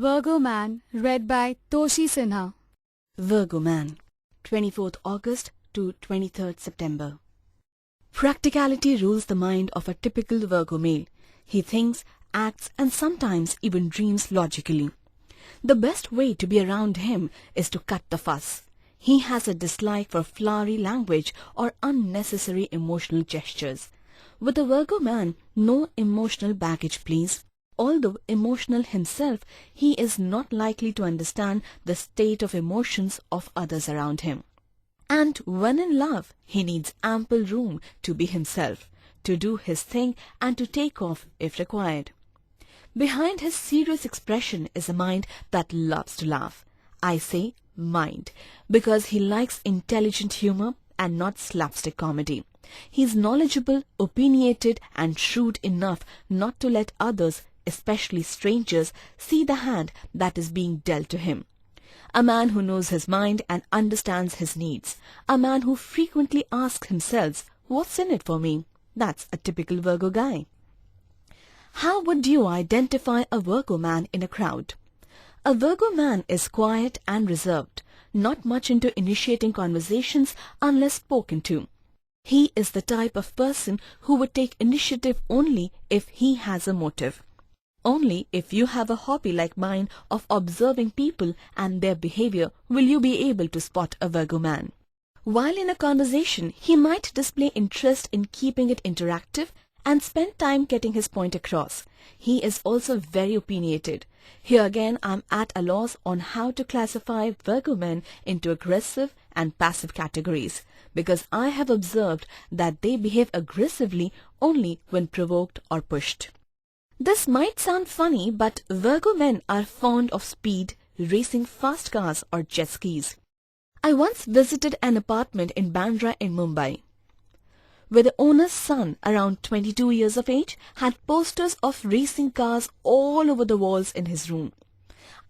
Virgo Man, read by Toshi Sinha. Virgo Man, 24th August to 23rd September. Practicality rules the mind of a typical Virgo male. He thinks, acts and sometimes even dreams logically. The best way to be around him is to cut the fuss. He has a dislike for flowery language or unnecessary emotional gestures. With a Virgo man, no emotional baggage please. Although emotional himself, he is not likely to understand the state of emotions of others around him. And when in love, he needs ample room to be himself, to do his thing and to take off if required. Behind his serious expression is a mind that loves to laugh. I say mind, because he likes intelligent humor and not slapstick comedy. He is knowledgeable, opinionated and shrewd enough not to let others, especially strangers, see the hand that is being dealt to him. A man who knows his mind and understands his needs. A man who frequently asks himself, what's in it for me? That's a typical Virgo guy. How would you identify a Virgo man in a crowd? A Virgo man is quiet and reserved, not much into initiating conversations unless spoken to. He is the type of person who would take initiative only if he has a motive. Only if you have a hobby like mine of observing people and their behavior will you be able to spot a Virgo man. While in a conversation, he might display interest in keeping it interactive and spend time getting his point across. He is also very opinionated. Here again I am at a loss on how to classify Virgo men into aggressive and passive categories, because I have observed that they behave aggressively only when provoked or pushed. This might sound funny, but Virgo men are fond of speed, racing fast cars or jet skis. I once visited an apartment in Bandra in Mumbai, where the owner's son, around 22 years of age, had posters of racing cars all over the walls in his room.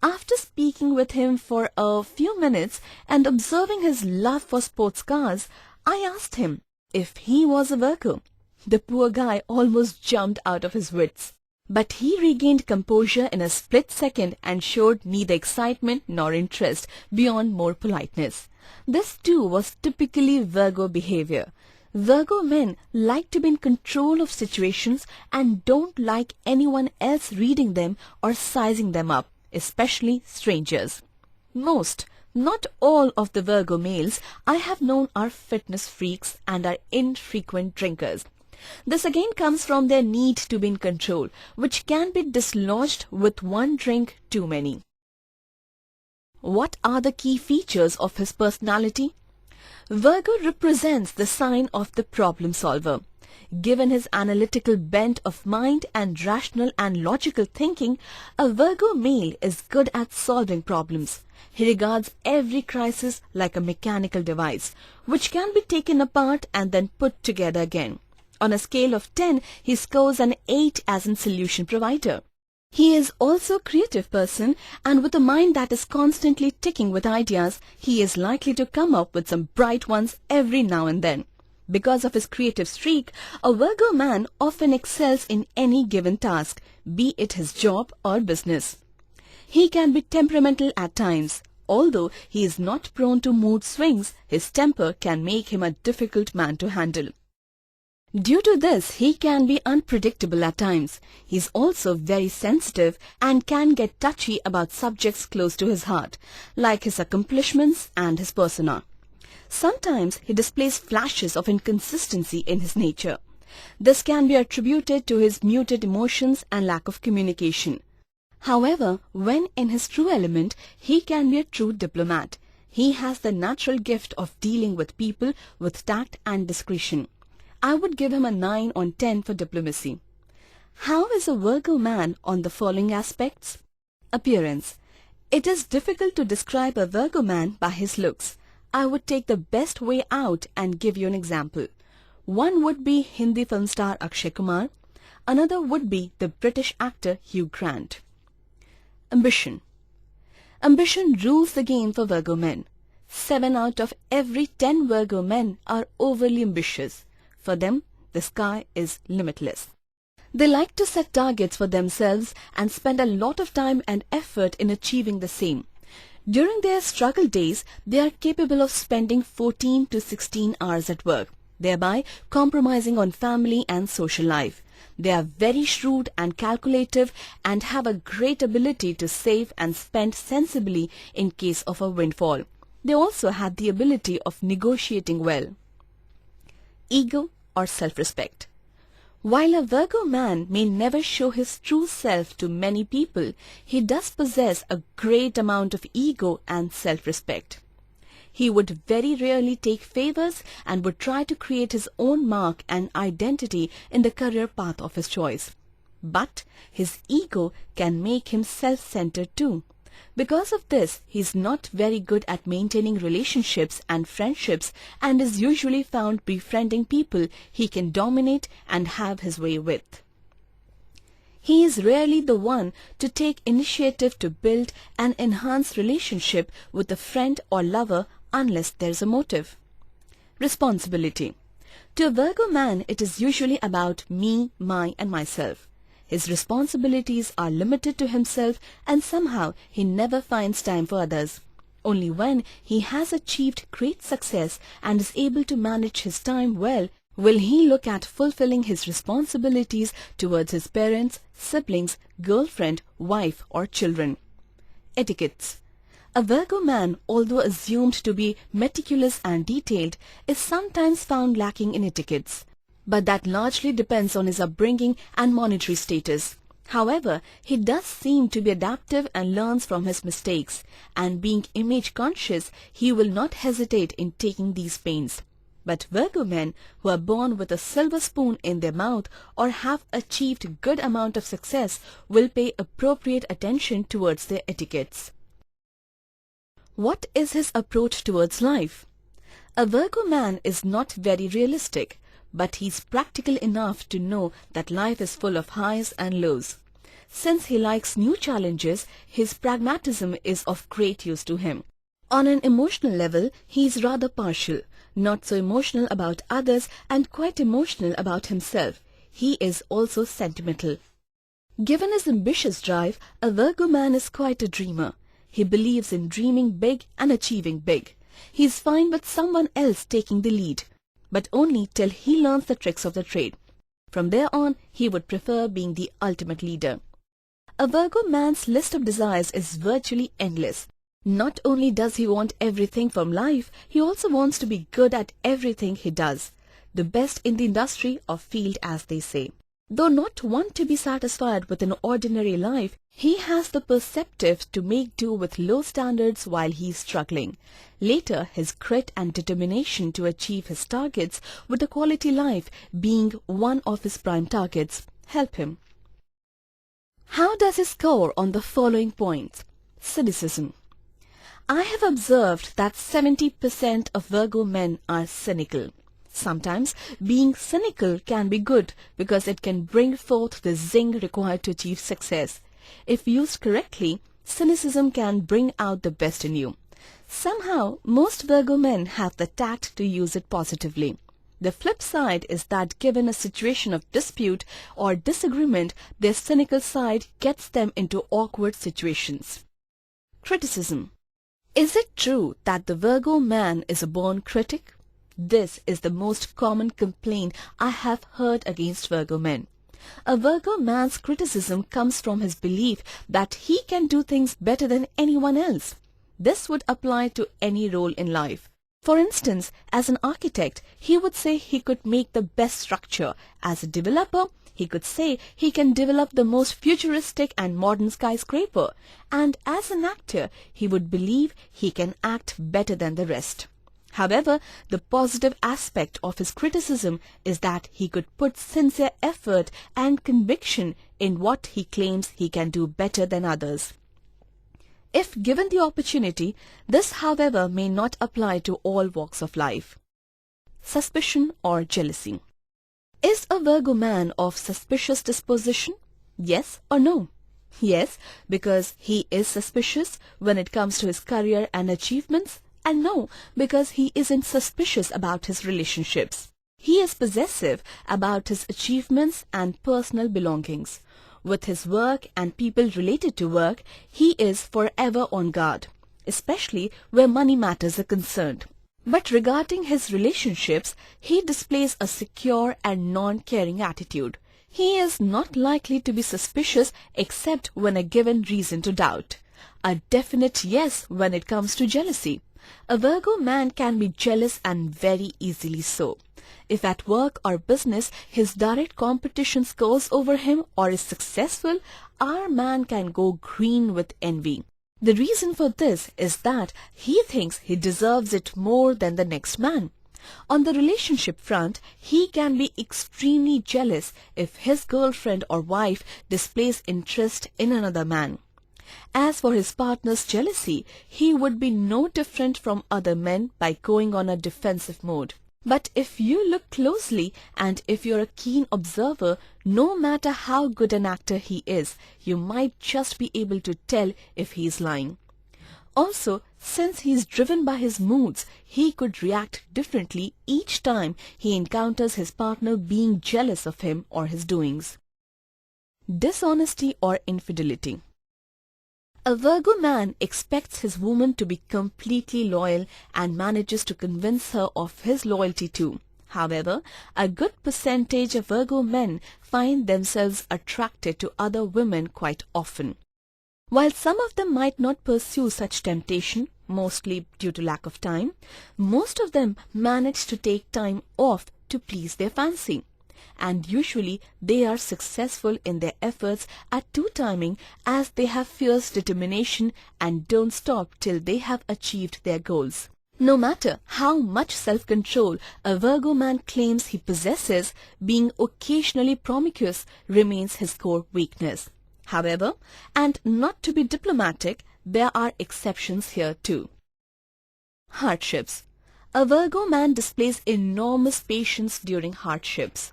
After speaking with him for a few minutes and observing his love for sports cars, I asked him if he was a Virgo. The poor guy almost jumped out of his wits. But he regained composure in a split second and showed neither excitement nor interest beyond more politeness. This too was typically Virgo behavior. Virgo men like to be in control of situations and don't like anyone else reading them or sizing them up, especially strangers. Most, not all of the Virgo males I have known are fitness freaks and are infrequent drinkers. This again comes from their need to be in control, which can be dislodged with one drink too many. What are the key features of his personality? Virgo represents the sign of the problem solver. Given his analytical bent of mind and rational and logical thinking, a Virgo male is good at solving problems. He regards every crisis like a mechanical device, which can be taken apart and then put together again. On a scale of 10, he scores an 8 as in solution provider. He is also a creative person, and with a mind that is constantly ticking with ideas, he is likely to come up with some bright ones every now and then. Because of his creative streak, a Virgo man often excels in any given task, be it his job or business. He can be temperamental at times. Although he is not prone to mood swings, his temper can make him a difficult man to handle. Due to this, he can be unpredictable at times. He is also very sensitive and can get touchy about subjects close to his heart, like his accomplishments and his persona. Sometimes he displays flashes of inconsistency in his nature. This can be attributed to his muted emotions and lack of communication. However, when in his true element, he can be a true diplomat. He has the natural gift of dealing with people with tact and discretion. I would give him a 9 on 10 for diplomacy. How is a Virgo man on the following aspects? Appearance. It is difficult to describe a Virgo man by his looks. I would take the best way out and give you an example. One would be Hindi film star Akshay Kumar. Another would be the British actor Hugh Grant. Ambition. Ambition rules the game for Virgo men. 7 out of every 10 Virgo men are overly ambitious. For them, the sky is limitless. They like to set targets for themselves and spend a lot of time and effort in achieving the same. During their struggle days, they are capable of spending 14 to 16 hours at work, thereby compromising on family and social life. They are very shrewd and calculative and have a great ability to save and spend sensibly in case of a windfall. They also have the ability of negotiating well. Ego or self-respect. While a Virgo man may never show his true self to many people, he does possess a great amount of ego and self-respect. He would very rarely take favors and would try to create his own mark and identity in the career path of his choice. But his ego can make him self-centered too. Because of this, he is not very good at maintaining relationships and friendships and is usually found befriending people he can dominate and have his way with. He is rarely the one to take initiative to build and enhance relationship with a friend or lover unless there is a motive. Responsibility. To a Virgo man, it is usually about me, my and myself. His responsibilities are limited to himself and somehow he never finds time for others. Only when he has achieved great success and is able to manage his time well will he look at fulfilling his responsibilities towards his parents, siblings, girlfriend, wife or children. Etiquettes. A Virgo man, although assumed to be meticulous and detailed, is sometimes found lacking in etiquettes. But that largely depends on his upbringing and monetary status. However, he does seem to be adaptive and learns from his mistakes, and being image conscious, he will not hesitate in taking these pains. But Virgo men who are born with a silver spoon in their mouth or have achieved good amount of success will pay appropriate attention towards their etiquettes. What is his approach towards life? A Virgo man is not very realistic, but he's practical enough to know that life is full of highs and lows. Since he likes new challenges, his pragmatism is of great use to him. On an emotional level, he is rather partial, not so emotional about others and quite emotional about himself. He is also sentimental. Given his ambitious drive, a Virgo man is quite a dreamer. He believes in dreaming big and achieving big. He is fine with someone else taking the lead, but only till he learns the tricks of the trade. From there on, he would prefer being the ultimate leader. A Virgo man's list of desires is virtually endless. Not only does he want everything from life, he also wants to be good at everything he does. The best in the industry or field, as they say. Though not one to be satisfied with an ordinary life, he has the perceptive to make do with low standards while he is struggling. Later, his grit and determination to achieve his targets, with a quality life being one of his prime targets, help him. How does he score on the following points? Cynicism. I have observed that 70% of Virgo men are cynical. Sometimes being cynical can be good because it can bring forth the zing required to achieve success. If used correctly, cynicism can bring out the best in you. Somehow, most Virgo men have the tact to use it positively. The flip side is that given a situation of dispute or disagreement, their cynical side gets them into awkward situations. Criticism. Is it true that the Virgo man is a born critic? This is the most common complaint I have heard against Virgo men. A Virgo man's criticism comes from his belief that he can do things better than anyone else. This would apply to any role in life. For instance, as an architect, he would say he could make the best structure. As a developer, he could say he can develop the most futuristic and modern skyscraper. And as an actor, he would believe he can act better than the rest. However, the positive aspect of his criticism is that he could put sincere effort and conviction in what he claims he can do better than others. If given the opportunity, this, however, may not apply to all walks of life. Suspicion or jealousy. Is a Virgo man of suspicious disposition? Yes or no? Yes, because he is suspicious when it comes to his career and achievements, and no, because he isn't suspicious about his relationships. He is possessive about his achievements and personal belongings. With his work and people related to work, he is forever on guard, especially where money matters are concerned. But regarding his relationships, he displays a secure and non-caring attitude. He is not likely to be suspicious except when a given reason to doubt. A definite yes when it comes to jealousy. A Virgo man can be jealous and very easily so. If at work or business his direct competition scores over him or is successful, our man can go green with envy. The reason for this is that he thinks he deserves it more than the next man. On the relationship front, he can be extremely jealous if his girlfriend or wife displays interest in another man. As for his partner's jealousy, he would be no different from other men by going on a defensive mode. But if you look closely and if you're a keen observer, no matter how good an actor he is, you might just be able to tell if he's lying. Also, since he's driven by his moods, he could react differently each time he encounters his partner being jealous of him or his doings. Dishonesty or infidelity. A Virgo man expects his woman to be completely loyal and manages to convince her of his loyalty too. However, a good percentage of Virgo men find themselves attracted to other women quite often. While some of them might not pursue such temptation, mostly due to lack of time, most of them manage to take time off to please their fancy. And usually they are successful in their efforts at two-timing as they have fierce determination and don't stop till they have achieved their goals. No matter how much self-control a Virgo man claims he possesses, being occasionally promiscuous remains his core weakness. However, and not to be diplomatic, there are exceptions here too. Hardships. A Virgo man displays enormous patience during hardships.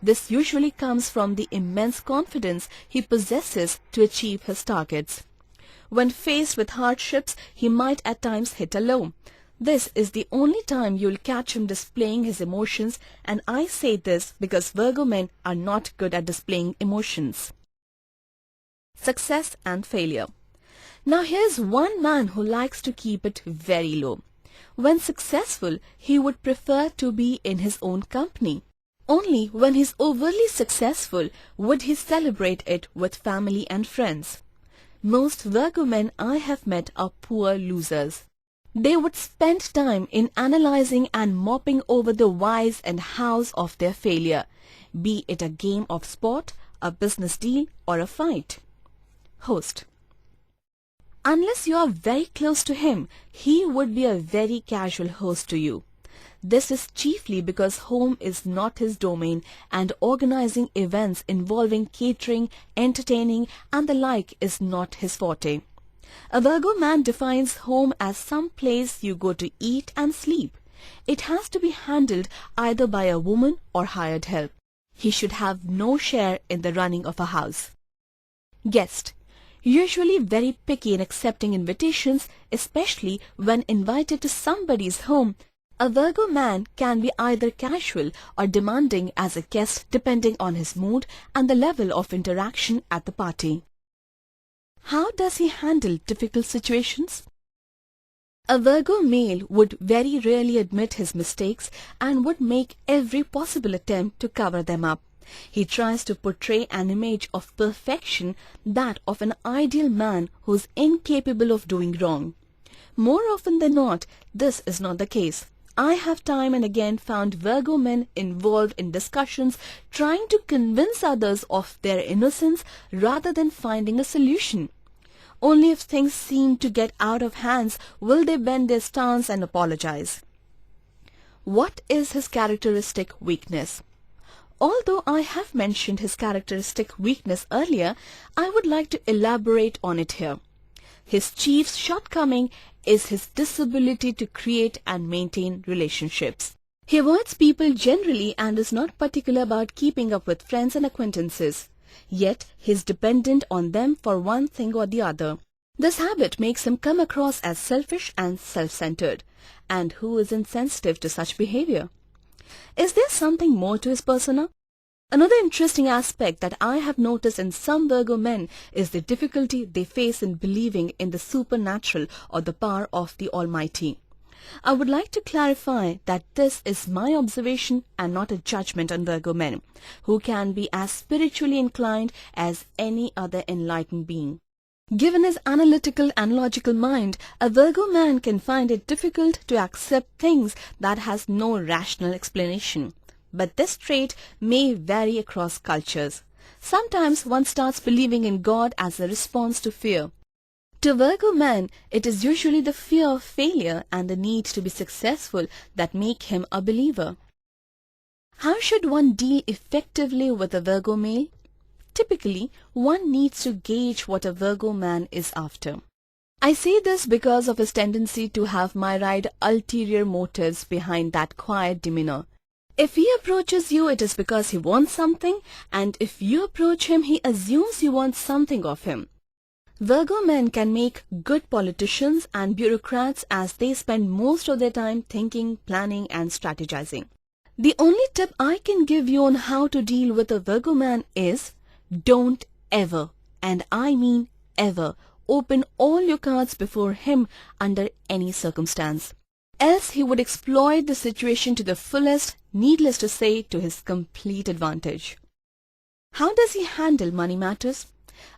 This usually comes from the immense confidence he possesses to achieve his targets. When faced with hardships, he might at times hit a low. This is the only time you'll catch him displaying his emotions, and I say this because Virgo men are not good at displaying emotions. Success and failure. Now here's one man who likes to keep it very low. When successful, he would prefer to be in his own company. Only when he's overly successful would he celebrate it with family and friends. Most Virgo men I have met are poor losers. They would spend time in analyzing and mopping over the whys and hows of their failure, be it a game of sport, a business deal, or a fight. Host. Unless you are very close to him, he would be a very casual host to you. This is chiefly because home is not his domain and organizing events involving catering, entertaining and the like is not his forte. A Virgo man defines home as some place you go to eat and sleep. It has to be handled either by a woman or hired help. He should have no share in the running of a house. Guest. Usually very picky in accepting invitations, especially when invited to somebody's home. A Virgo man can be either casual or demanding as a guest depending on his mood and the level of interaction at the party. How does he handle difficult situations? A Virgo male would very rarely admit his mistakes and would make every possible attempt to cover them up. He tries to portray an image of perfection, that of an ideal man who is incapable of doing wrong. More often than not, this is not the case. I have time and again found Virgo men involved in discussions trying to convince others of their innocence rather than finding a solution. Only if things seem to get out of hands will they bend their stance and apologize. What is his characteristic weakness? Although I have mentioned his characteristic weakness earlier, I would like to elaborate on it here. His chief shortcoming is his disability to create and maintain relationships. He avoids people generally and is not particular about keeping up with friends and acquaintances. Yet he is dependent on them for one thing or the other. This habit makes him come across as selfish and self-centered. And who is insensitive to such behavior? Is there something more to his persona? Another interesting aspect that I have noticed in some Virgo men is the difficulty they face in believing in the supernatural or the power of the Almighty. I would like to clarify that this is my observation and not a judgment on Virgo men, who can be as spiritually inclined as any other enlightened being. Given his analytical and logical mind, a Virgo man can find it difficult to accept things that has no rational explanation. But this trait may vary across cultures. Sometimes one starts believing in God as a response to fear. To Virgo man, it is usually the fear of failure and the need to be successful that make him a believer. How should one deal effectively with a Virgo male? Typically, one needs to gauge what a Virgo man is after. I say this because of his tendency to have myriad ulterior motives behind that quiet demeanor. If he approaches you, it is because he wants something, and if you approach him, he assumes you want something of him. Virgo men can make good politicians and bureaucrats as they spend most of their time thinking, planning and strategizing. The only tip I can give you on how to deal with a Virgo man is, don't ever, and I mean ever, open all your cards before him under any circumstance. Else he would exploit the situation to the fullest, needless to say, to his complete advantage. How does he handle money matters?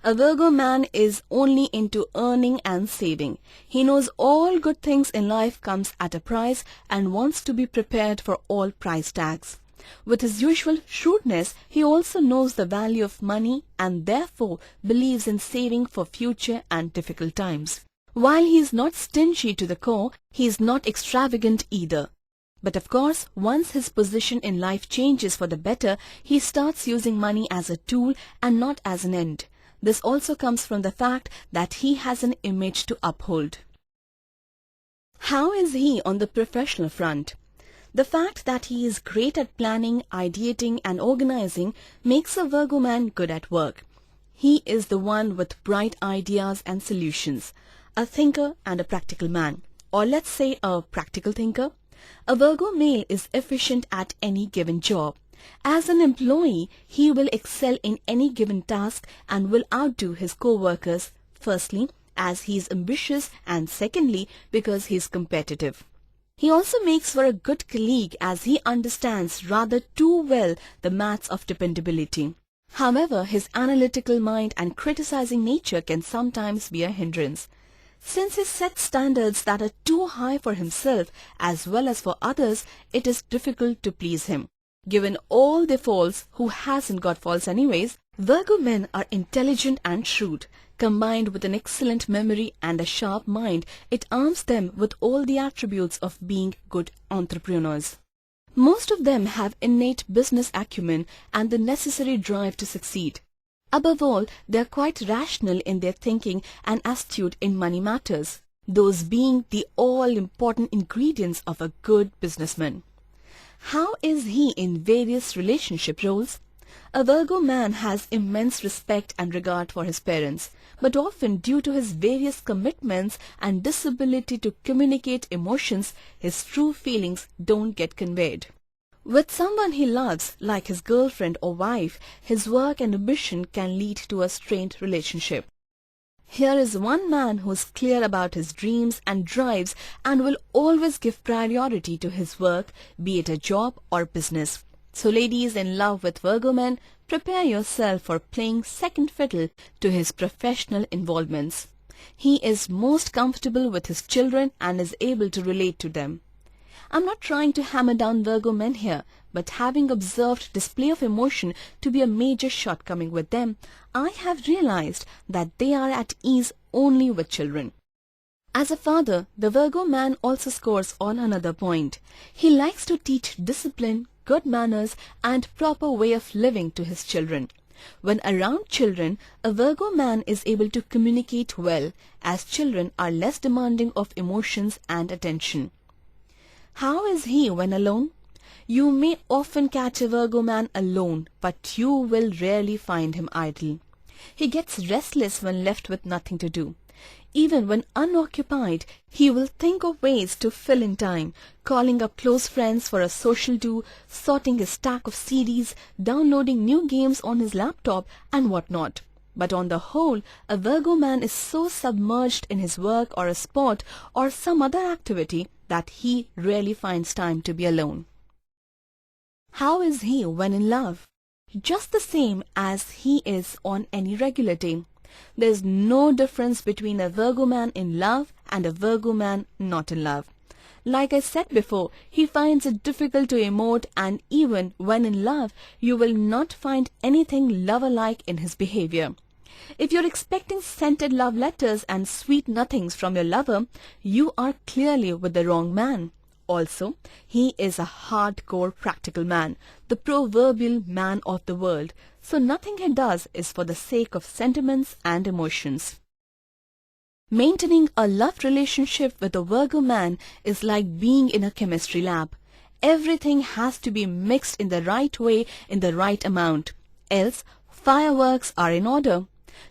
A Virgo man is only into earning and saving. He knows all good things in life comes at a price and wants to be prepared for all price tags. With his usual shrewdness, he also knows the value of money and therefore believes in saving for future and difficult times. While he is not stingy to the core, he is not extravagant either. But of course, once his position in life changes for the better, he starts using money as a tool and not as an end. This also comes from the fact that he has an image to uphold. How is he on the professional front? The fact that he is great at planning, ideating and organizing makes a Virgo man good at work. He is the one with bright ideas and solutions, a thinker and a practical man, or let's say a practical thinker. A Virgo male is efficient at any given job. As an employee, he will excel in any given task and will outdo his co-workers, firstly, as he is ambitious, and secondly, because he is competitive. He also makes for a good colleague as he understands rather too well the maths of dependability. However, his analytical mind and criticizing nature can sometimes be a hindrance. Since he sets standards that are too high for himself as well as for others, it is difficult to please him. Given all their faults, who hasn't got faults anyways, Virgo men are intelligent and shrewd. Combined with an excellent memory and a sharp mind, it arms them with all the attributes of being good entrepreneurs. Most of them have innate business acumen and the necessary drive to succeed. Above all, they are quite rational in their thinking and astute in money matters, those being the all-important ingredients of a good businessman. How is he in various relationship roles? A Virgo man has immense respect and regard for his parents, but often due to his various commitments and disability to communicate emotions, his true feelings don't get conveyed. With someone he loves, like his girlfriend or wife, his work and ambition can lead to a strained relationship. Here is one man who is clear about his dreams and drives and will always give priority to his work, be it a job or business. So ladies in love with Virgo men, prepare yourself for playing second fiddle to his professional involvements. He is most comfortable with his children and is able to relate to them. I'm not trying to hammer down Virgo men here, but having observed display of emotion to be a major shortcoming with them, I have realized that they are at ease only with children. As a father, the Virgo man also scores on another point. He likes to teach discipline, good manners and proper way of living to his children. When around children, a Virgo man is able to communicate well, as children are less demanding of emotions and attention. How is he when alone? You may often catch a Virgo man alone, but you will rarely find him idle. He gets restless when left with nothing to do. Even when unoccupied, he will think of ways to fill in time, calling up close friends for a social do, sorting his stack of CDs, downloading new games on his laptop, and whatnot. But on the whole, a Virgo man is so submerged in his work or a sport or some other activity that he rarely finds time to be alone. How is he when in love? Just the same as he is on any regular day. There is no difference between a Virgo man in love and a Virgo man not in love. Like I said before, he finds it difficult to emote, and even when in love, you will not find anything lover-like in his behavior. If you're expecting scented love letters and sweet nothings from your lover, you are clearly with the wrong man. Also, he is a hardcore practical man, the proverbial man of the world, so nothing he does is for the sake of sentiments and emotions. Maintaining a love relationship with a Virgo man is like being in a chemistry lab. Everything has to be mixed in the right way in the right amount, else fireworks are in order.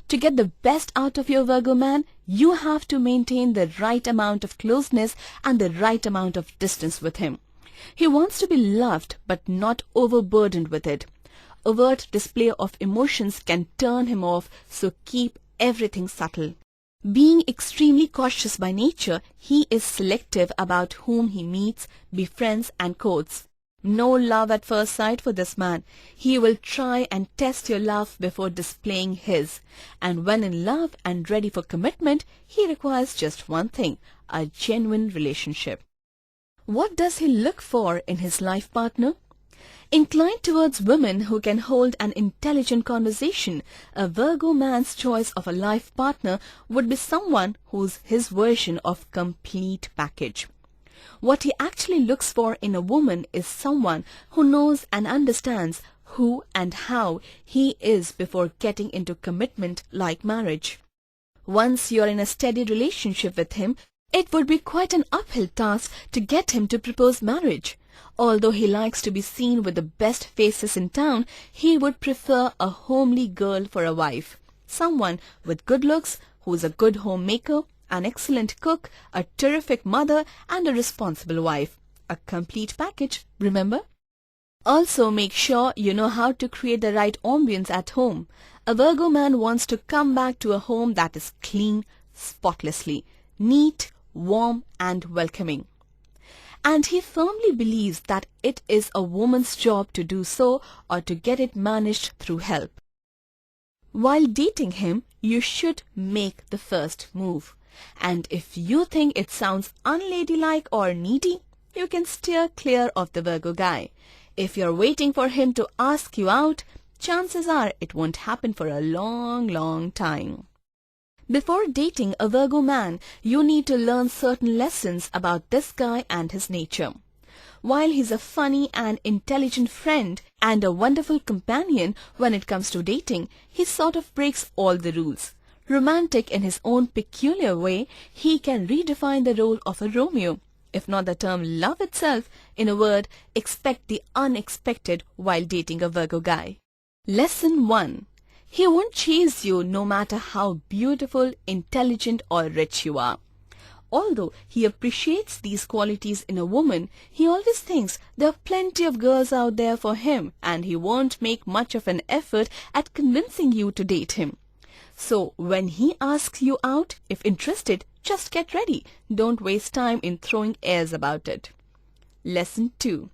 To get the best out of your Virgo man, you have to maintain the right amount of closeness and the right amount of distance with him. He wants to be loved but not overburdened with it. Overt display of emotions can turn him off, so keep everything subtle. Being extremely cautious by nature, he is selective about whom he meets, befriends and courts. No love at first sight for this man. He will try and test your love before displaying his. And when in love and ready for commitment, he requires just one thing, a genuine relationship. What does he look for in his life partner? Inclined towards women who can hold an intelligent conversation, a Virgo man's choice of a life partner would be someone who's his version of complete package. What he actually looks for in a woman is someone who knows and understands who and how he is before getting into commitment like marriage. Once you're in a steady relationship with him, it would be quite an uphill task to get him to propose marriage. Although he likes to be seen with the best faces in town, he would prefer a homely girl for a wife. Someone with good looks, who's a good homemaker, an excellent cook, a terrific mother, and a responsible wife. A complete package, remember? Also make sure you know how to create the right ambience at home. A Virgo man wants to come back to a home that is clean, spotlessly, neat, warm, and welcoming. And he firmly believes that it is a woman's job to do so or to get it managed through help. While dating him, you should make the first move. And if you think it sounds unladylike or needy, you can steer clear of the Virgo guy. If you're waiting for him to ask you out, chances are it won't happen for a long time. Before dating a Virgo man, you need to learn certain lessons about this guy and his nature. While he's a funny and intelligent friend and a wonderful companion when it comes to dating, he sort of breaks all the rules. Romantic in his own peculiar way, he can redefine the role of a Romeo. If not the term love itself, in a word, expect the unexpected while dating a Virgo guy. Lesson 1. He won't chase you no matter how beautiful, intelligent or rich you are. Although he appreciates these qualities in a woman, he always thinks there are plenty of girls out there for him and he won't make much of an effort at convincing you to date him. So when he asks you out, if interested, just get ready. Don't waste time in throwing airs about it. Lesson 2.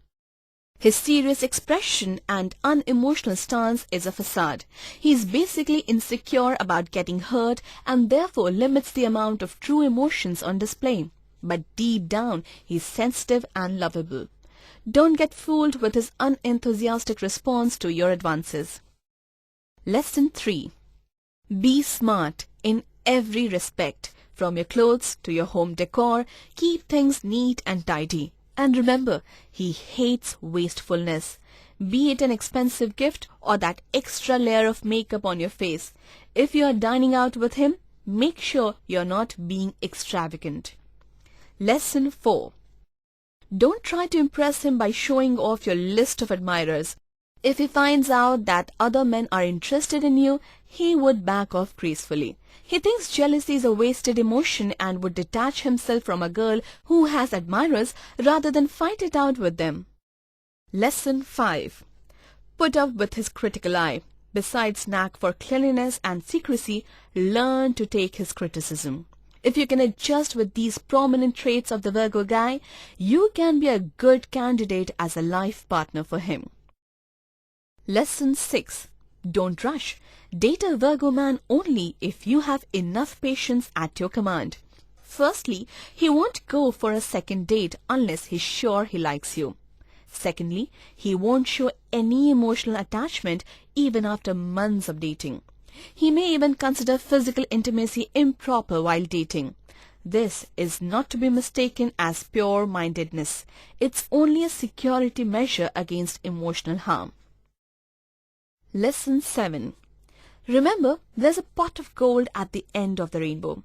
His serious expression and unemotional stance is a facade. He is basically insecure about getting hurt and therefore limits the amount of true emotions on display. But deep down, he is sensitive and lovable. Don't get fooled with his unenthusiastic response to your advances. Lesson 3. Be smart in every respect. From your clothes to your home decor, keep things neat and tidy. And remember, he hates wastefulness. Be it an expensive gift or that extra layer of makeup on your face. If you are dining out with him, make sure you're not being extravagant. Lesson 4. Don't try to impress him by showing off your list of admirers. If he finds out that other men are interested in you, he would back off gracefully. He thinks jealousy is a wasted emotion and would detach himself from a girl who has admirers rather than fight it out with them. Lesson 5. Put up with his critical eye. Besides knack for cleanliness and secrecy, learn to take his criticism. If you can adjust with these prominent traits of the Virgo guy, you can be a good candidate as a life partner for him. Lesson 6. Don't rush. Date a Virgo man only if you have enough patience at your command. Firstly, he won't go for a second date unless he's sure he likes you. Secondly, he won't show any emotional attachment even after months of dating. He may even consider physical intimacy improper while dating. This is not to be mistaken as pure-mindedness. It's only a security measure against emotional harm. Lesson 7. Remember, there's a pot of gold at the end of the rainbow.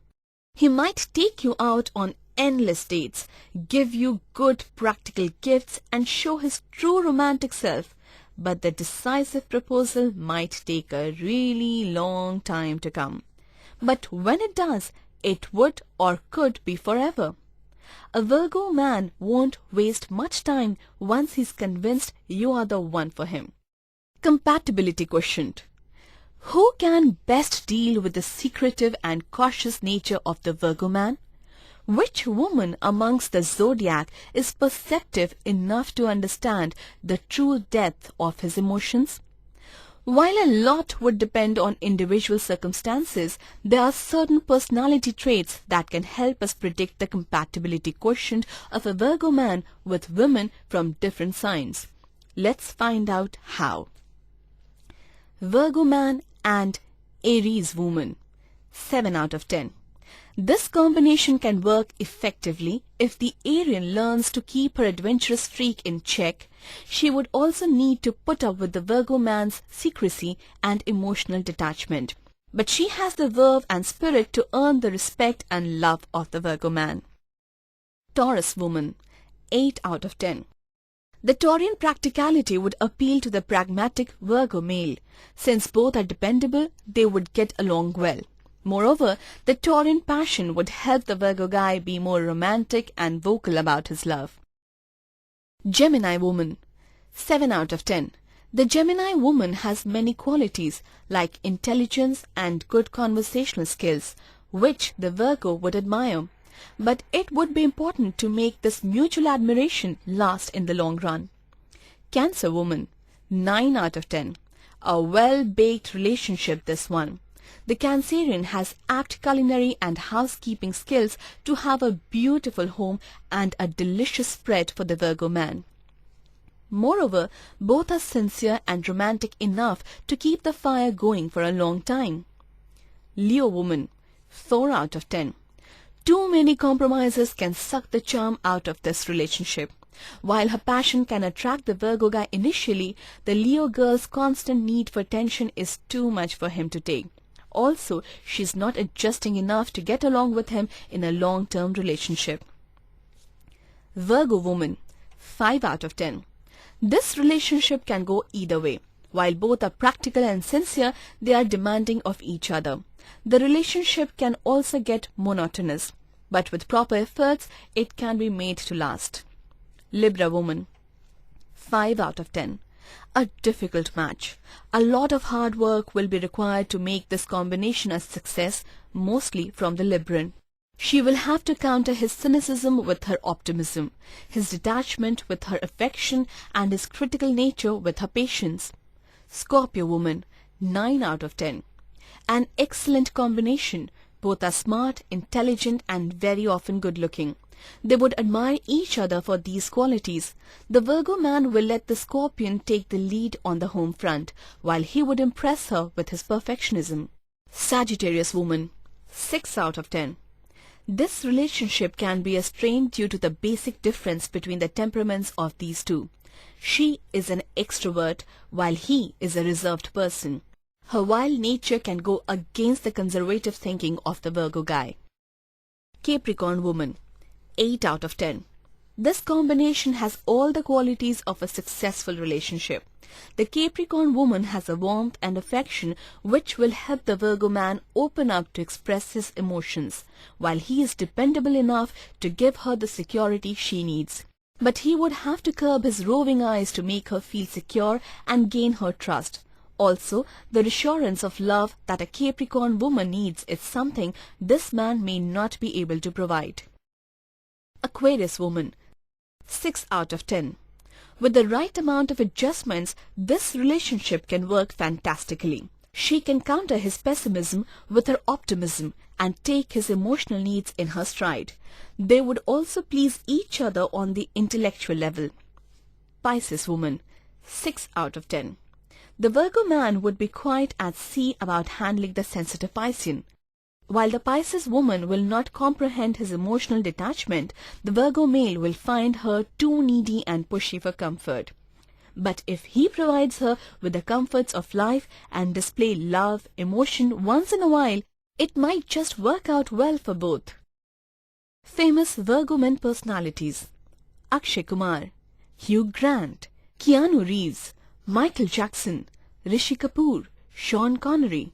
He might take you out on endless dates, give you good practical gifts and show his true romantic self, but the decisive proposal might take a really long time to come. But when it does, it would or could be forever. A Virgo man won't waste much time once he's convinced you are the one for him. Compatibility quotient. Who can best deal with the secretive and cautious nature of the Virgo man? Which woman amongst the zodiac is perceptive enough to understand the true depth of his emotions? While a lot would depend on individual circumstances, there are certain personality traits that can help us predict the compatibility quotient of a Virgo man with women from different signs. Let's find out how. Virgo man and Aries woman. 7 out of 10. This combination can work effectively if the Arian learns to keep her adventurous streak in check. She would also need to put up with the Virgo man's secrecy and emotional detachment. But she has the verve and spirit to earn the respect and love of the Virgo man. Taurus woman. 8 out of 10. The Taurian practicality would appeal to the pragmatic Virgo male. Since both are dependable, they would get along well. Moreover, the Taurian passion would help the Virgo guy be more romantic and vocal about his love. Gemini woman. 7 out of 10. The Gemini woman has many qualities like intelligence and good conversational skills, which the Virgo would admire. But it would be important to make this mutual admiration last in the long run. Cancer woman. 9 out of 10. A well-baked relationship, this one. The Cancerian has apt culinary and housekeeping skills to have a beautiful home and a delicious spread for the Virgo man. Moreover, both are sincere and romantic enough to keep the fire going for a long time. Leo woman. 4 out of 10. Too many compromises can suck the charm out of this relationship. While her passion can attract the Virgo guy initially, the Leo girl's constant need for attention is too much for him to take. Also, she's not adjusting enough to get along with him in a long-term relationship. Virgo woman. 5 out of 10. This relationship can go either way. While both are practical and sincere, they are demanding of each other. The relationship can also get monotonous, but with proper efforts, it can be made to last. Libra woman. 5 out of 10. A difficult match. A lot of hard work will be required to make this combination a success, mostly from the Libran. She will have to counter his cynicism with her optimism, his detachment with her affection, and his critical nature with her patience. Scorpio woman. 9 out of 10. An excellent combination. Both are smart, intelligent, and very often good-looking. They would admire each other for these qualities. The Virgo man will let the Scorpion take the lead on the home front, while he would impress her with his perfectionism. Sagittarius woman. 6 out of 10. This relationship can be a strain due to the basic difference between the temperaments of these two. She is an extrovert, while he is a reserved person. Her wild nature can go against the conservative thinking of the Virgo guy. Capricorn woman. 8 out of 10. This combination has all the qualities of a successful relationship. The Capricorn woman has a warmth and affection which will help the Virgo man open up to express his emotions, while he is dependable enough to give her the security she needs. But he would have to curb his roving eyes to make her feel secure and gain her trust. Also, the assurance of love that a Capricorn woman needs is something this man may not be able to provide. Aquarius woman, 6 out of 10. With the right amount of adjustments, this relationship can work fantastically. She can counter his pessimism with her optimism and take his emotional needs in her stride. They would also please each other on the intellectual level. Pisces woman, 6 out of 10. The Virgo man would be quite at sea about handling the sensitive Piscean. While the Pisces woman will not comprehend his emotional detachment, the Virgo male will find her too needy and pushy for comfort. But if he provides her with the comforts of life and display love, emotion once in a while, it might just work out well for both. Famous Virgo men personalities: Akshay Kumar, Hugh Grant, Keanu Reeves, Michael Jackson, Rishi Kapoor, Sean Connery.